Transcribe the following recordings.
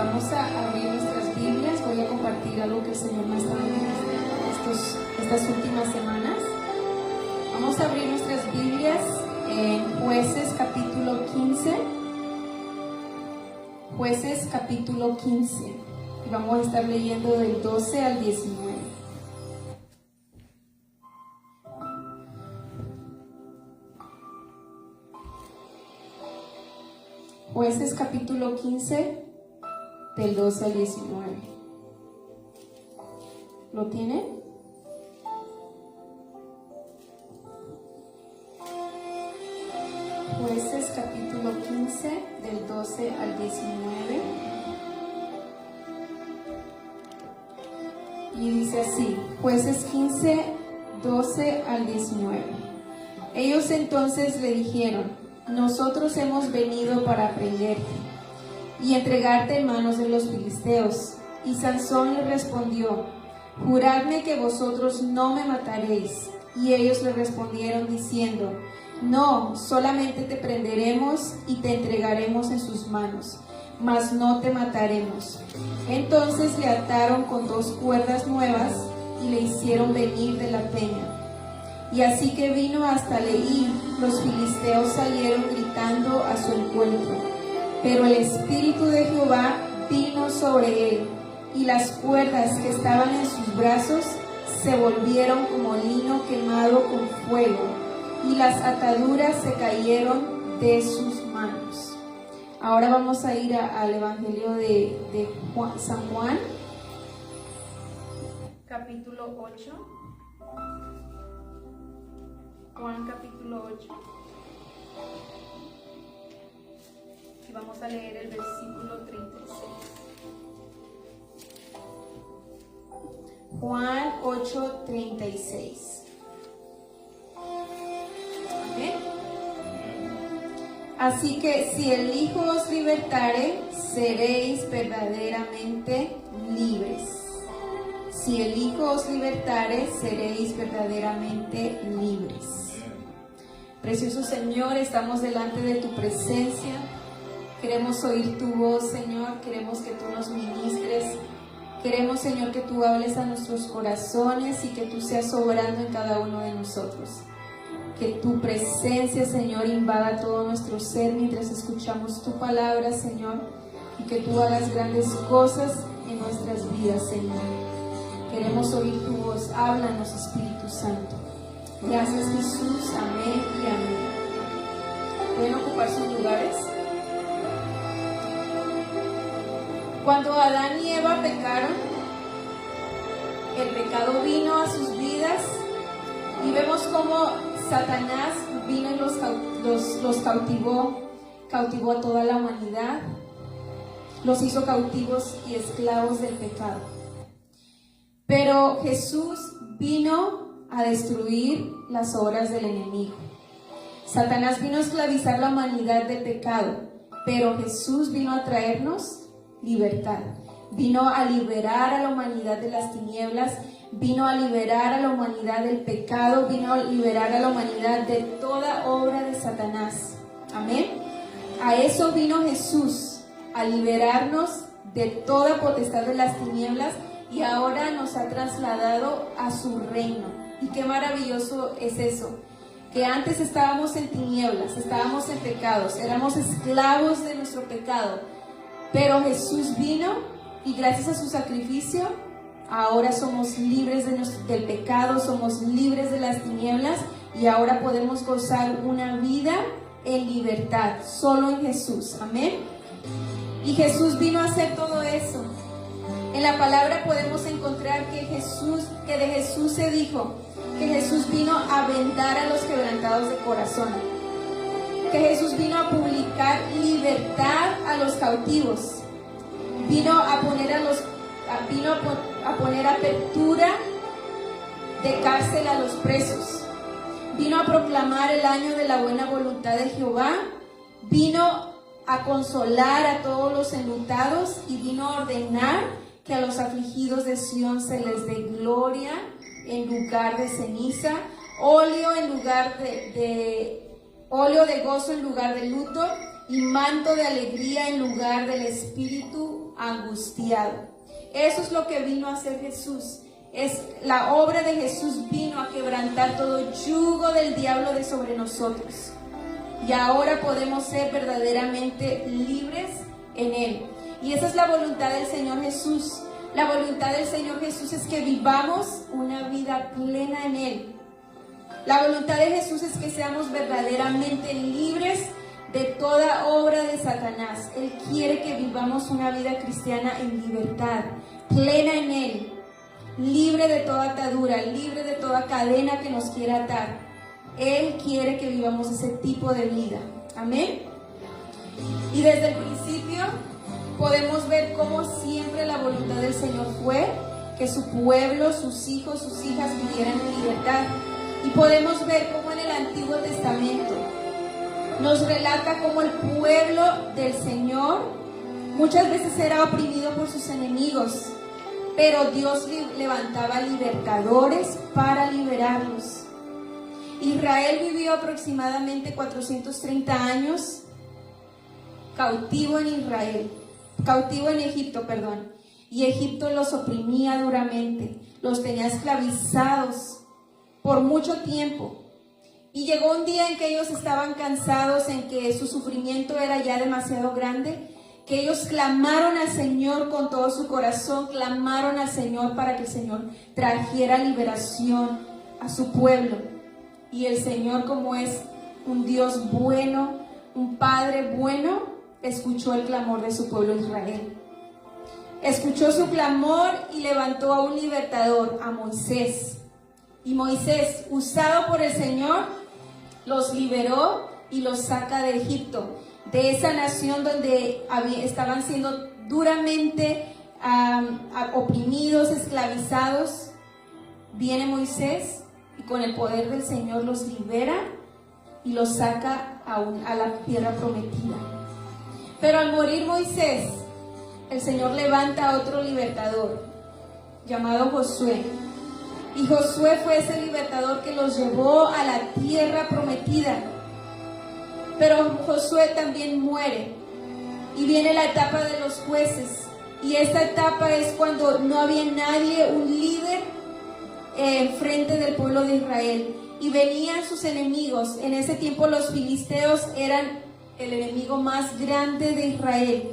Vamos a abrir nuestras Biblias. Voy a compartir algo que el Señor me ha estado dando estas últimas semanas. Vamos a abrir nuestras Biblias en Jueces capítulo 15. Jueces capítulo 15. Y vamos a estar leyendo del 12 al 19. Jueces capítulo 15, del 12 al 19. ¿Lo tiene? Jueces capítulo 15, del 12 al 19. Y dice así, Jueces 15, 12 al 19. Ellos entonces le dijeron: nosotros hemos venido para prenderte y entregarte en manos de los filisteos. Y Sansón le respondió: juradme que vosotros no me mataréis. Y ellos le respondieron diciendo: no, solamente te prenderemos y te entregaremos en sus manos, mas no te mataremos. Entonces le ataron con 2 cuerdas nuevas y le hicieron venir de la peña. Y así que vino hasta Leí, los filisteos salieron gritando a su encuentro. Pero el Espíritu de Jehová vino sobre él, y las cuerdas que estaban en sus brazos se volvieron como lino quemado con fuego, y las ataduras se cayeron de sus manos. Ahora vamos a ir al Evangelio de San Juan, capítulo 8. Juan capítulo 8, y vamos a leer el versículo 36. Juan 8, 36. Amén. Así que si el Hijo os libertare, seréis verdaderamente libres. Si el Hijo os libertare, seréis verdaderamente libres. Precioso Señor, estamos delante de tu presencia. Queremos oír tu voz, Señor. Queremos que tú nos ministres. Queremos, Señor, que tú hables a nuestros corazones y que tú seas obrando en cada uno de nosotros. Que tu presencia, Señor, invada todo nuestro ser mientras escuchamos tu palabra, Señor. Y que tú hagas grandes cosas en nuestras vidas, Señor. Queremos oír tu voz. Háblanos, Espíritu Santo. Gracias, Jesús. Amén y amén. ¿Pueden ocupar sus lugares? Cuando Adán y Eva pecaron, el pecado vino a sus vidas y vemos cómo Satanás vino y los cautivó a toda la humanidad, los hizo cautivos y esclavos del pecado. Pero Jesús vino a destruir las obras del enemigo. Satanás vino a esclavizar la humanidad de pecado, pero Jesús vino a traernos libertad. Vino a liberar a la humanidad de las tinieblas, vino a liberar a la humanidad del pecado, vino a liberar a la humanidad de toda obra de Satanás. Amén. A eso vino Jesús, a liberarnos de toda potestad de las tinieblas, y ahora nos ha trasladado a su reino. Y qué maravilloso es eso, que antes estábamos en tinieblas, estábamos en pecados, éramos esclavos de nuestro pecado, pero Jesús vino y gracias a su sacrificio ahora somos libres del pecado, somos libres de las tinieblas y ahora podemos gozar una vida en libertad, solo en Jesús. Amén. Y Jesús vino a hacer todo eso. En la palabra podemos encontrar que de Jesús se dijo que Jesús vino a vendar a los quebrantados de corazón, que Jesús vino a publicar libertad a los cautivos, vino a poner apertura de cárcel a los presos, vino a proclamar el año de la buena voluntad de Jehová, vino a consolar a todos los enlutados y vino a ordenar que a los afligidos de Sión se les dé gloria en lugar de ceniza, óleo de gozo en lugar de luto, y manto de alegría en lugar del espíritu angustiado. Eso es lo que vino a hacer Jesús. Es la obra de Jesús, vino a quebrantar todo yugo del diablo de sobre nosotros. Y ahora podemos ser verdaderamente libres en Él. Y esa es la voluntad del Señor Jesús. La voluntad del Señor Jesús es que vivamos una vida plena en Él. La voluntad de Jesús es que seamos verdaderamente libres de toda obra de Satanás. Él quiere que vivamos una vida cristiana en libertad, plena en Él, libre de toda atadura, libre de toda cadena que nos quiera atar. Él quiere que vivamos ese tipo de vida. Amén. Y desde el principio podemos ver cómo siempre la voluntad del Señor fue que su pueblo, sus hijos, sus hijas vivieran en libertad. Y podemos ver cómo en el Antiguo Testamento nos relata cómo el pueblo del Señor muchas veces era oprimido por sus enemigos, pero Dios levantaba libertadores para liberarlos. Israel vivió aproximadamente 430 años cautivo en Egipto, y Egipto los oprimía duramente, los tenía esclavizados por mucho tiempo. Y llegó un día en que ellos estaban cansados, en que su sufrimiento era ya demasiado grande, que ellos clamaron al Señor con todo su corazón, clamaron al Señor para que el Señor trajera liberación a su pueblo. Y el Señor, como es un Dios bueno, un Padre bueno, escuchó el clamor de su pueblo Israel. Escuchó su clamor y levantó a un libertador, a Moisés. Y Moisés, usado por el Señor, los liberó y los saca de Egipto, de esa nación donde estaban siendo duramente oprimidos, esclavizados. Viene Moisés y con el poder del Señor los libera y los saca a la tierra prometida. Pero al morir Moisés, el Señor levanta a otro libertador llamado Josué. Y Josué fue ese libertador que los llevó a la tierra prometida. Pero Josué también muere. Y viene la etapa de los jueces. Y esta etapa es cuando no había nadie, un líder frente del pueblo de Israel. Y venían sus enemigos. En ese tiempo los filisteos eran el enemigo más grande de Israel.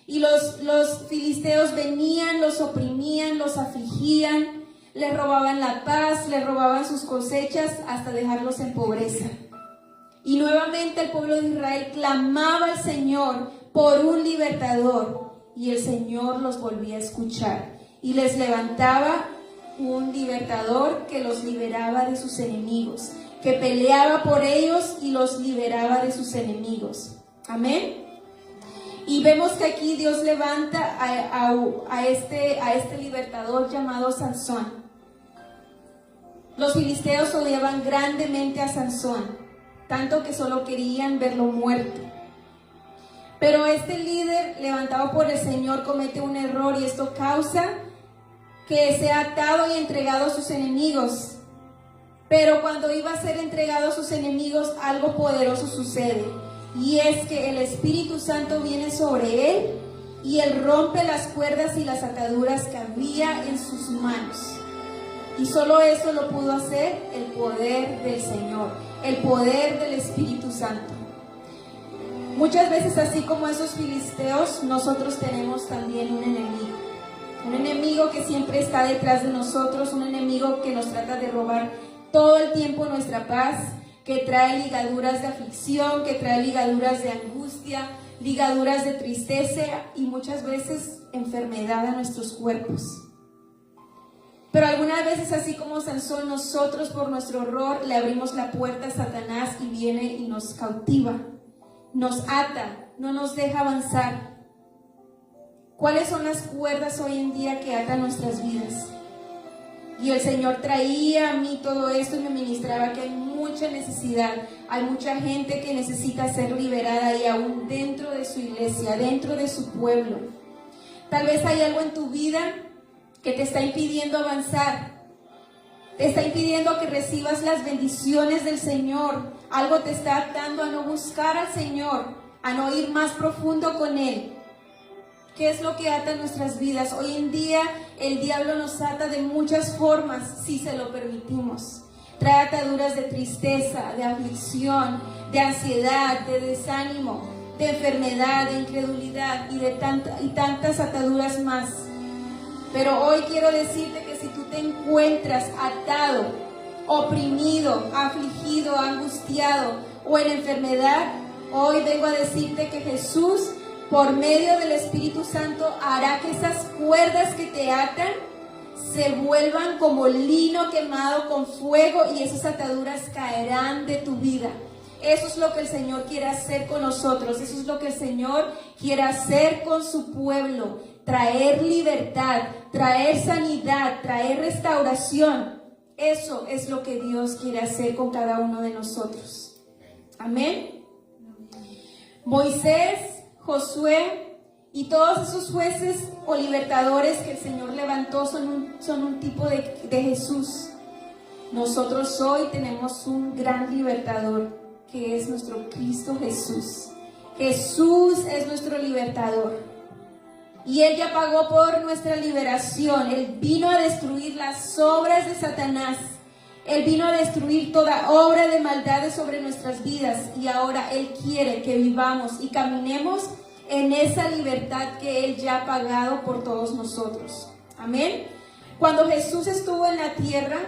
Y los filisteos venían, los oprimían, los afligían, les robaban la paz, les robaban sus cosechas hasta dejarlos en pobreza. Y nuevamente el pueblo de Israel clamaba al Señor por un libertador, y el Señor los volvía a escuchar y les levantaba un libertador que los liberaba de sus enemigos, que peleaba por ellos y los liberaba de sus enemigos. Amén. Y vemos que aquí Dios levanta a este libertador llamado Sansón. Los filisteos odiaban grandemente a Sansón, tanto que solo querían verlo muerto. Pero este líder, levantado por el Señor, comete un error, y esto causa que sea atado y entregado a sus enemigos. Pero cuando iba a ser entregado a sus enemigos, algo poderoso sucede, y es que el Espíritu Santo viene sobre él y él rompe las cuerdas y las ataduras que había en sus manos. Y solo eso lo pudo hacer el poder del Señor, el poder del Espíritu Santo. Muchas veces, así como esos filisteos, nosotros tenemos también un enemigo que siempre está detrás de nosotros, un enemigo que nos trata de robar todo el tiempo nuestra paz, que trae ligaduras de aflicción, que trae ligaduras de angustia, ligaduras de tristeza y muchas veces enfermedad a nuestros cuerpos. Pero algunas veces, así como Sansón, nosotros por nuestro error le abrimos la puerta a Satanás y viene y nos cautiva, nos ata, no nos deja avanzar. ¿Cuáles son las cuerdas hoy en día que atan nuestras vidas? Y el Señor traía a mí todo esto y me ministraba que hay mucha necesidad, hay mucha gente que necesita ser liberada, y aún dentro de su iglesia, dentro de su pueblo. Tal vez hay algo en tu vida que te está impidiendo avanzar, te está impidiendo que recibas las bendiciones del Señor. Algo te está atando a no buscar al Señor, a no ir más profundo con Él. ¿Qué es lo que ata nuestras vidas? Hoy en día el diablo nos ata de muchas formas si se lo permitimos. Trae ataduras de tristeza, de aflicción, de ansiedad, de desánimo, de enfermedad, de incredulidad y tantas ataduras más. Pero hoy quiero decirte que si tú te encuentras atado, oprimido, afligido, angustiado o en enfermedad, hoy vengo a decirte que Jesús, por medio del Espíritu Santo, hará que esas cuerdas que te atan se vuelvan como lino quemado con fuego y esas ataduras caerán de tu vida. Eso es lo que el Señor quiere hacer con nosotros. Eso es lo que el Señor quiere hacer con su pueblo. Traer libertad, traer sanidad, traer restauración. Eso es lo que Dios quiere hacer con cada uno de nosotros. Amén. Moisés, Josué y todos esos jueces o libertadores que el Señor levantó son un tipo de Jesús. Nosotros hoy tenemos un gran libertador, que es nuestro Cristo Jesús. Jesús es nuestro libertador. Y Él ya pagó por nuestra liberación. Él vino a destruir las obras de Satanás. Él vino a destruir toda obra de maldades sobre nuestras vidas. Y ahora Él quiere que vivamos y caminemos en esa libertad que Él ya ha pagado por todos nosotros. Amén. Cuando Jesús estuvo en la tierra,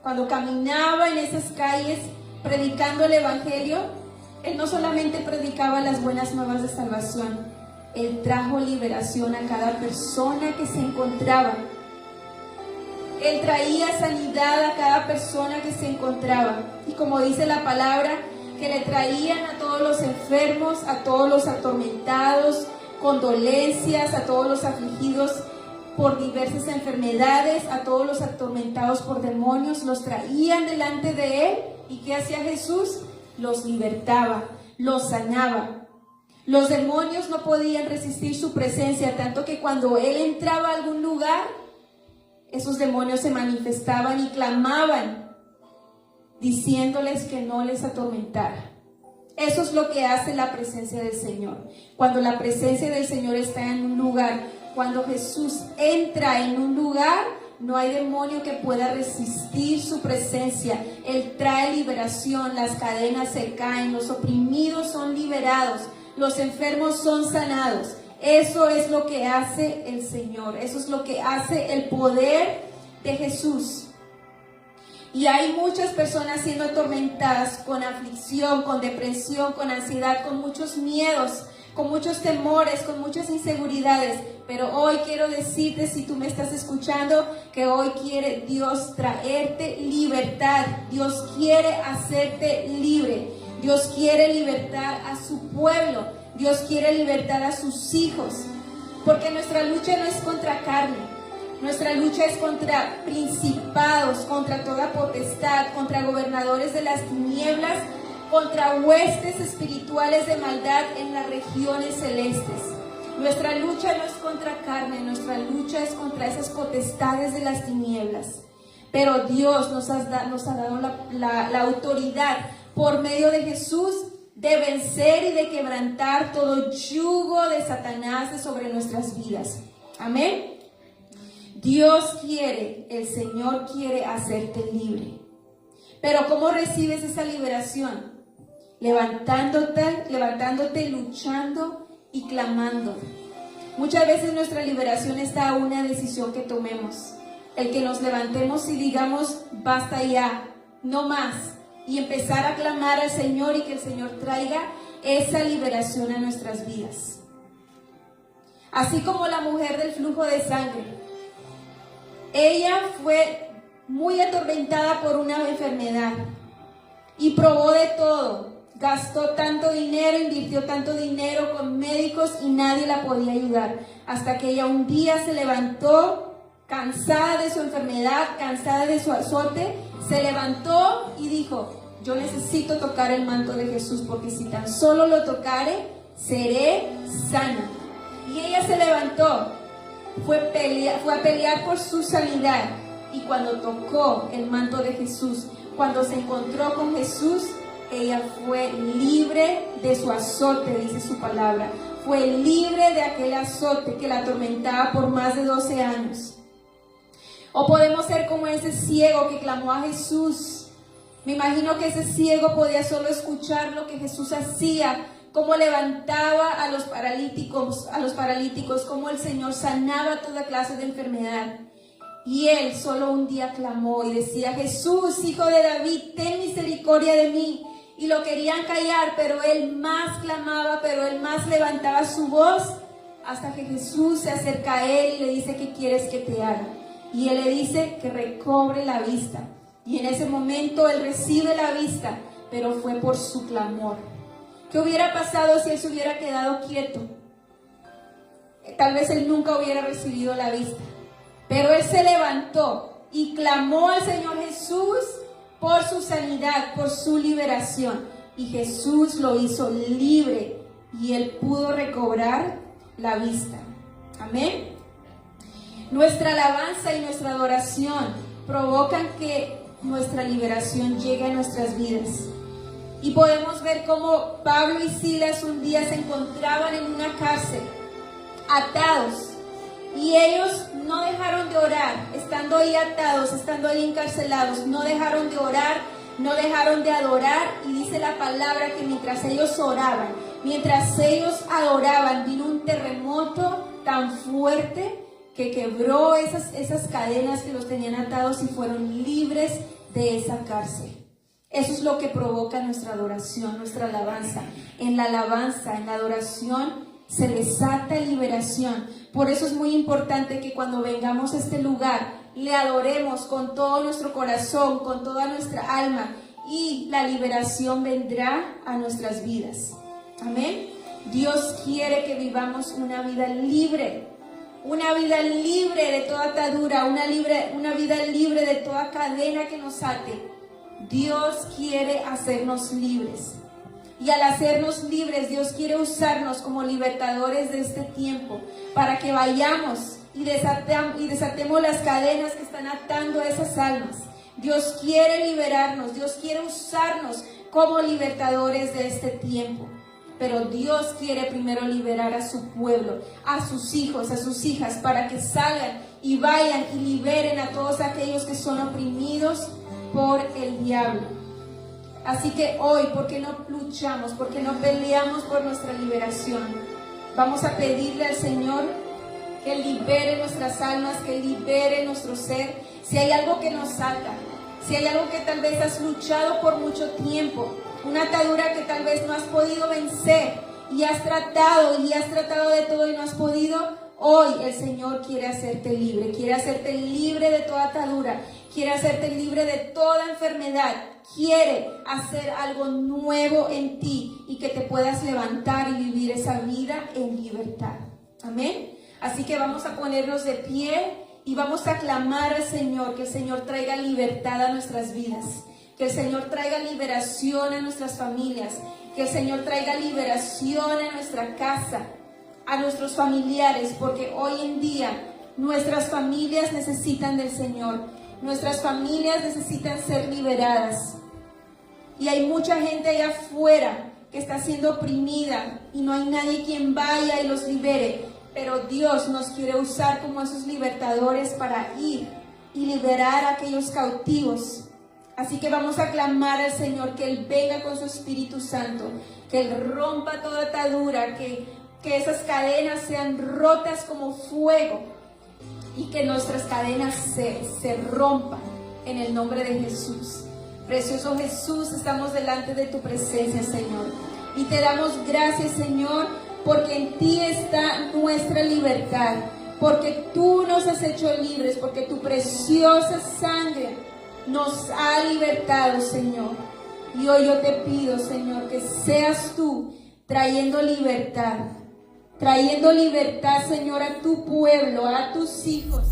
cuando caminaba en esas calles predicando el Evangelio, Él no solamente predicaba las buenas nuevas de salvación, Él trajo liberación a cada persona que se encontraba. Él traía sanidad a cada persona que se encontraba. Y como dice la palabra, que le traían a todos los enfermos, a todos los atormentados, con dolencias, a todos los afligidos por diversas enfermedades, a todos los atormentados por demonios, los traían delante de Él. ¿Y qué hacía Jesús? Los libertaba, los sanaba. Los demonios no podían resistir su presencia, tanto que cuando Él entraba a algún lugar, esos demonios se manifestaban y clamaban, diciéndoles que no les atormentara. Eso es lo que hace la presencia del Señor. Cuando la presencia del Señor está en un lugar, cuando Jesús entra en un lugar, no hay demonio que pueda resistir su presencia. Él trae liberación, las cadenas se caen, los oprimidos son liberados, los enfermos son sanados. Eso es lo que hace el Señor, eso es lo que hace el poder de Jesús. Y hay muchas personas siendo atormentadas con aflicción, con depresión, con ansiedad, con muchos miedos, con muchos temores, con muchas inseguridades. Pero hoy quiero decirte, si tú me estás escuchando, que hoy quiere Dios traerte libertad. Dios quiere hacerte libre. Dios quiere libertar a su pueblo. Dios quiere libertar a sus hijos. Porque nuestra lucha no es contra carne. Nuestra lucha es contra principados, contra toda potestad, contra gobernadores de las tinieblas, contra huestes espirituales de maldad en las regiones celestes. Nuestra lucha no es contra carne, nuestra lucha es contra esas potestades de las tinieblas. Pero Dios nos ha dado la autoridad por medio de Jesús de vencer y de quebrantar todo yugo de Satanás de sobre nuestras vidas. Amén. Dios quiere, el Señor quiere hacerte libre. Pero ¿cómo recibes esa liberación? Levantándote, luchando y clamando. Muchas veces nuestra liberación está a una decisión que tomemos. El que nos levantemos y digamos, basta ya, no más. Y empezar a clamar al Señor y que el Señor traiga esa liberación a nuestras vidas. Así como la mujer del flujo de sangre. Ella fue muy atormentada por una enfermedad y probó de todo. Gastó tanto dinero, invirtió tanto dinero con médicos y nadie la podía ayudar. Hasta que ella un día se levantó, cansada de su enfermedad, cansada de su azote, se levantó y dijo, yo necesito tocar el manto de Jesús porque si tan solo lo tocare, seré sana. Y ella se levantó. Fue a pelear por su sanidad y cuando tocó el manto de Jesús, cuando se encontró con Jesús, ella fue libre de su azote, dice su palabra. fue libre de aquel azote que la atormentaba por más de 12 años. O podemos ser como ese ciego que clamó a Jesús. Me imagino que ese ciego podía solo escuchar lo que Jesús hacía, cómo levantaba a los paralíticos, cómo el Señor sanaba toda clase de enfermedad. Y él solo un día clamó y decía: Jesús, Hijo de David, ten misericordia de mí. Y lo querían callar, pero él más clamaba, pero él más levantaba su voz, hasta que Jesús se acerca a él y le dice: ¿qué quieres que te haga? Y él le dice que recobre la vista. Y en ese momento él recibe la vista, pero fue por su clamor. ¿Qué hubiera pasado si él se hubiera quedado quieto? Tal vez él nunca hubiera recibido la vista. Pero él se levantó y clamó al Señor Jesús por su sanidad, por su liberación. Y Jesús lo hizo libre y él pudo recobrar la vista. Amén. Nuestra alabanza y nuestra adoración provocan que nuestra liberación llegue a nuestras vidas. Y podemos ver cómo Pablo y Silas un día se encontraban en una cárcel, atados. Y ellos no dejaron de orar, estando ahí atados, estando ahí encarcelados, no dejaron de orar, no dejaron de adorar. Y dice la palabra que mientras ellos oraban, mientras ellos adoraban, vino un terremoto tan fuerte que quebró esas cadenas que los tenían atados y fueron libres de esa cárcel. Eso es lo que provoca nuestra adoración, nuestra alabanza. En la alabanza, en la adoración, se desata liberación. Por eso es muy importante que cuando vengamos a este lugar, le adoremos con todo nuestro corazón, con toda nuestra alma, y la liberación vendrá a nuestras vidas. Amén. Dios quiere que vivamos una vida libre de toda atadura, una vida libre de toda cadena que nos ate. Dios quiere hacernos libres. Y al hacernos libres, Dios quiere usarnos como libertadores de este tiempo, para que vayamos y desatemos las cadenas que están atando a esas almas. Dios quiere liberarnos, Dios quiere usarnos como libertadores de este tiempo. Pero Dios quiere primero liberar a su pueblo, a sus hijos, a sus hijas, para que salgan y vayan y liberen a todos aquellos que son oprimidos por el diablo. Así que hoy, ¿por qué no luchamos? ¿Por qué no peleamos por nuestra liberación? Vamos a pedirle al Señor que libere nuestras almas, que libere nuestro ser. Si hay algo que nos ata, si hay algo que tal vez has luchado por mucho tiempo, una atadura que tal vez no has podido vencer y has tratado de todo y no has podido, hoy el Señor quiere hacerte libre de toda atadura, quiere hacerte libre de toda enfermedad, quiere hacer algo nuevo en ti y que te puedas levantar y vivir esa vida en libertad. Amén. Así que vamos a ponernos de pie y vamos a clamar al Señor, que el Señor traiga libertad a nuestras vidas, que el Señor traiga liberación a nuestras familias, que el Señor traiga liberación a nuestra casa, a nuestros familiares, porque hoy en día nuestras familias necesitan del Señor, nuestras familias necesitan ser liberadas. Y hay mucha gente allá afuera que está siendo oprimida y no hay nadie quien vaya y los libere. Pero Dios nos quiere usar como esos libertadores para ir y liberar a aquellos cautivos. Así que vamos a clamar al Señor que Él venga con su Espíritu Santo, que Él rompa toda atadura, que esas cadenas sean rotas como fuego y que nuestras cadenas se rompan en el nombre de Jesús. Precioso Jesús, estamos delante de tu presencia, Señor, y te damos gracias, Señor, porque en ti está nuestra libertad, porque tú nos has hecho libres, porque tu preciosa sangre nos ha libertado, Señor. Y hoy yo te pido, Señor, que seas tú trayendo libertad, Señor, a tu pueblo, a tus hijos.